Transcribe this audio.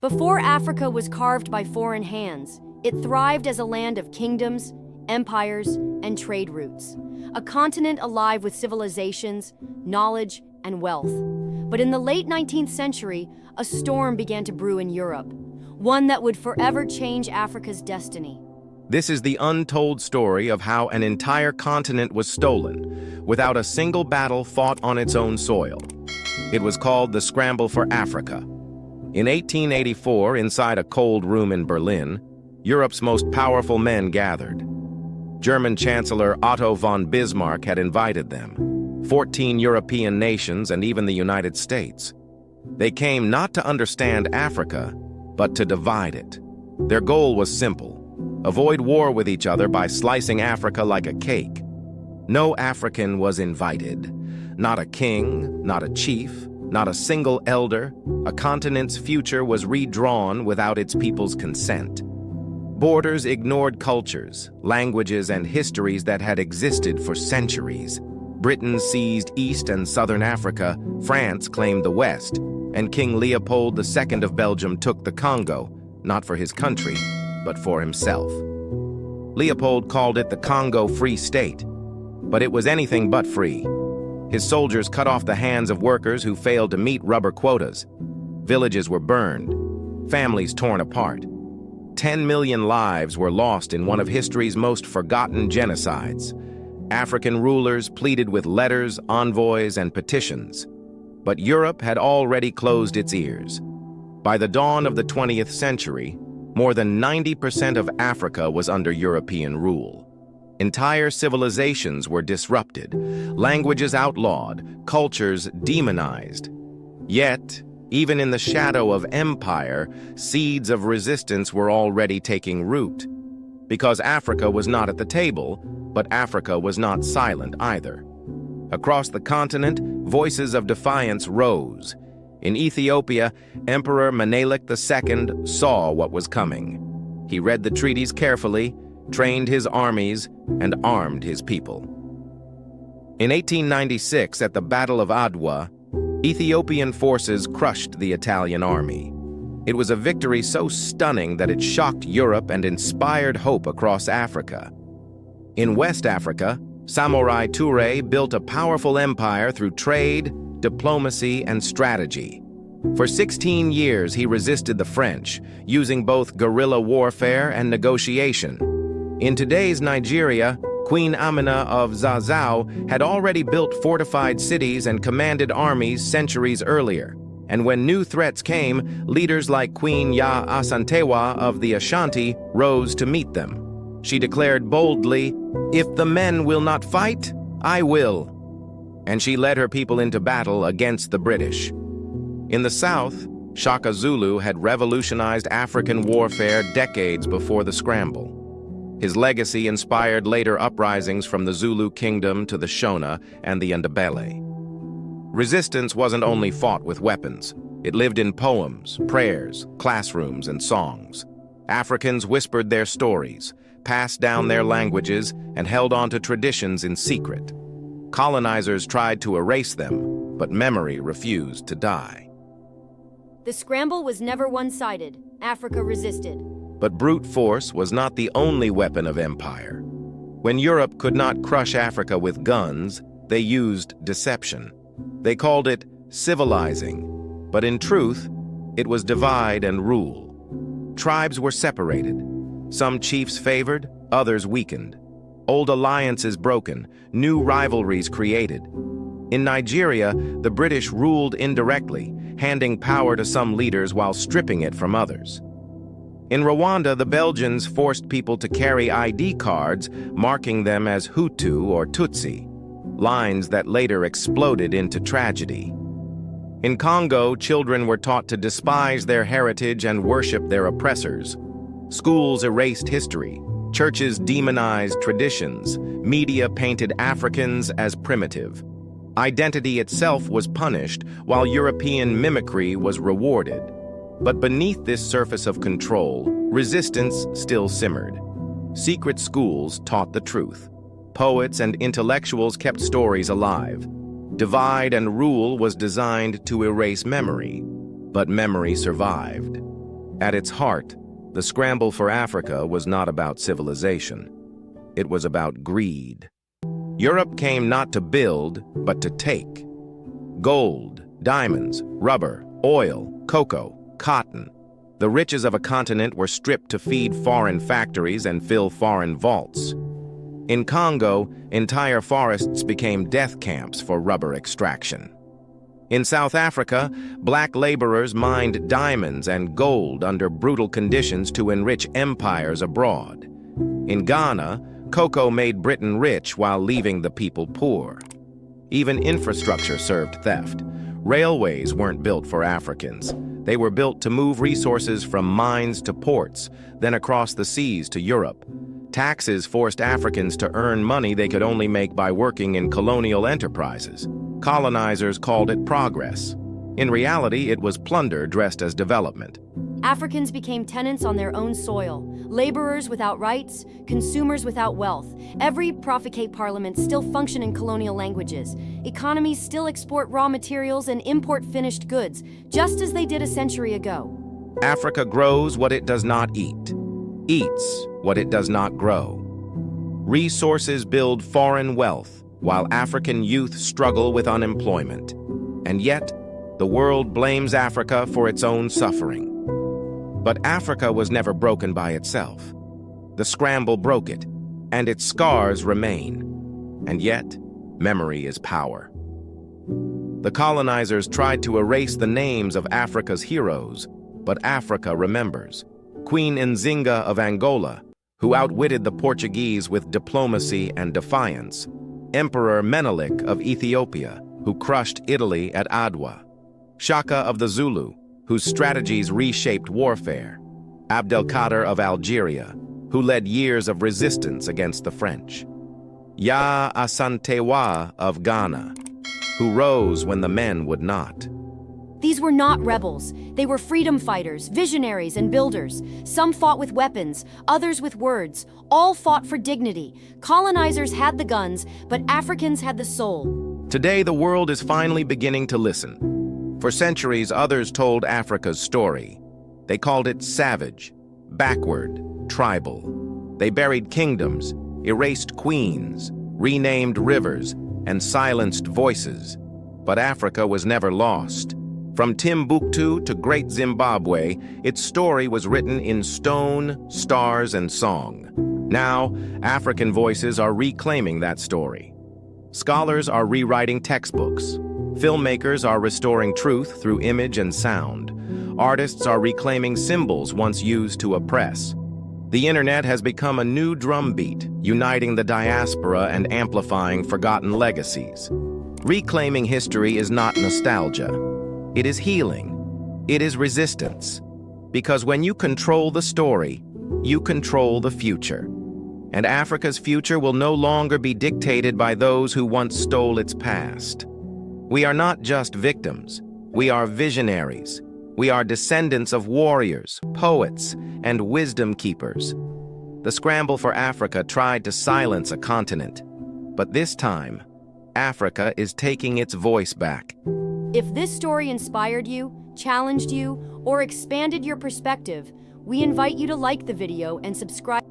Before Africa was carved by foreign hands, it thrived as a land of kingdoms, empires, and trade routes. A continent alive with civilizations, knowledge, and wealth. But in the late 19th century, a storm began to brew in Europe, one that would forever change Africa's destiny. This is the untold story of how an entire continent was stolen, without a single battle fought on its own soil. It was called the Scramble for Africa. In 1884, inside a cold room in Berlin, Europe's most powerful men gathered. German Chancellor Otto von Bismarck had invited them, 14 European nations and even the United States. They came not to understand Africa, but to divide it. Their goal was simple: avoid war with each other by slicing Africa like a cake. No African was invited. Not a king, not a chief, not a single elder. A continent's future was redrawn without its people's consent. Borders ignored cultures, languages, and histories that had existed for centuries. Britain seized East and Southern Africa, France claimed the West, and King Leopold II of Belgium took the Congo, not for his country, but for himself. Leopold called it the Congo Free State, but it was anything but free. His soldiers cut off the hands of workers who failed to meet rubber quotas. Villages were burned, families torn apart. 10 million lives were lost in one of history's most forgotten genocides. African rulers pleaded with letters, envoys, and petitions. But Europe had already closed its ears. By the dawn of the 20th century, more than 90% of Africa was under European rule. Entire civilizations were disrupted, languages outlawed, cultures demonized. Yet, even in the shadow of empire, seeds of resistance were already taking root. Because Africa was not at the table, but Africa was not silent either. Across the continent, voices of defiance rose. In Ethiopia, Emperor Menelik II saw what was coming. He read the treaties carefully, trained his armies, and armed his people. In 1896, at the Battle of Adwa, Ethiopian forces crushed the Italian army. It was a victory so stunning that it shocked Europe and inspired hope across Africa. In West Africa, Samurai Toure built a powerful empire through trade, diplomacy, and strategy. For 16 years, he resisted the French, using both guerrilla warfare and negotiation. In today's Nigeria, Queen Amina of Zazzau had already built fortified cities and commanded armies centuries earlier. And when new threats came, leaders like Queen Ya Asantewa of the Ashanti rose to meet them. She declared boldly, "If the men will not fight, I will." And she led her people into battle against the British. In the south, Shaka Zulu had revolutionized African warfare decades before the Scramble. His legacy inspired later uprisings from the Zulu kingdom to the Shona and the Ndebele. Resistance wasn't only fought with weapons. It lived in poems, prayers, classrooms, and songs. Africans whispered their stories, passed down their languages, and held on to traditions in secret. Colonizers tried to erase them, but memory refused to die. The scramble was never one-sided. Africa resisted. But brute force was not the only weapon of empire. When Europe could not crush Africa with guns, they used deception. They called it civilizing, but in truth, it was divide and rule. Tribes were separated. Some chiefs favored, others weakened. Old alliances broken, new rivalries created. In Nigeria, the British ruled indirectly, handing power to some leaders while stripping it from others. In Rwanda, the Belgians forced people to carry ID cards, marking them as Hutu or Tutsi, lines that later exploded into tragedy. In Congo, children were taught to despise their heritage and worship their oppressors. Schools erased history, churches demonized traditions, media painted Africans as primitive. Identity itself was punished, while European mimicry was rewarded. But beneath this surface of control, resistance still simmered. Secret schools taught the truth. Poets and intellectuals kept stories alive. Divide and rule was designed to erase memory, but memory survived. At its heart, the scramble for Africa was not about civilization. It was about greed. Europe came not to build, but to take. Gold, diamonds, rubber, oil, cocoa, cotton. The riches of a continent were stripped to feed foreign factories and fill foreign vaults. In Congo, entire forests became death camps for rubber extraction. In South Africa, black laborers mined diamonds and gold under brutal conditions to enrich empires abroad. In Ghana, cocoa made Britain rich while leaving the people poor. Even infrastructure served theft. Railways weren't built for Africans. They were built to move resources from mines to ports, then across the seas to Europe. Taxes forced Africans to earn money they could only make by working in colonial enterprises. Colonizers called it progress. In reality, it was plunder dressed as development. Africans became tenants on their own soil, laborers without rights, consumers without wealth. Every profligate parliament still function in colonial languages. Economies still export raw materials and import finished goods, just as they did a century ago. Africa grows what it does not eat, eats what it does not grow. Resources build foreign wealth, while African youth struggle with unemployment. And yet, the world blames Africa for its own suffering. But Africa was never broken by itself. The scramble broke it, and its scars remain. And yet, memory is power. The colonizers tried to erase the names of Africa's heroes, but Africa remembers. Queen Nzinga of Angola, who outwitted the Portuguese with diplomacy and defiance. Emperor Menelik of Ethiopia, who crushed Italy at Adwa. Shaka of the Zulu, whose strategies reshaped warfare. Abdelkader of Algeria, who led years of resistance against the French. Ya Asantewa of Ghana, who rose when the men would not. These were not rebels. They were freedom fighters, visionaries, and builders. Some fought with weapons, others with words. All fought for dignity. Colonizers had the guns, but Africans had the soul. Today, the world is finally beginning to listen. For centuries, others told Africa's story. They called it savage, backward, tribal. They buried kingdoms, erased queens, renamed rivers, and silenced voices. But Africa was never lost. From Timbuktu to Great Zimbabwe, its story was written in stone, stars, and song. Now, African voices are reclaiming that story. Scholars are rewriting textbooks. Filmmakers are restoring truth through image and sound. Artists are reclaiming symbols once used to oppress. The internet has become a new drumbeat, uniting the diaspora and amplifying forgotten legacies. Reclaiming history is not nostalgia. It is healing. It is resistance. Because when you control the story, you control the future. And Africa's future will no longer be dictated by those who once stole its past. We are not just victims. We are visionaries. We are descendants of warriors, poets, and wisdom keepers. The scramble for Africa tried to silence a continent. But this time, Africa is taking its voice back. If this story inspired you, challenged you, or expanded your perspective, we invite you to like the video and subscribe.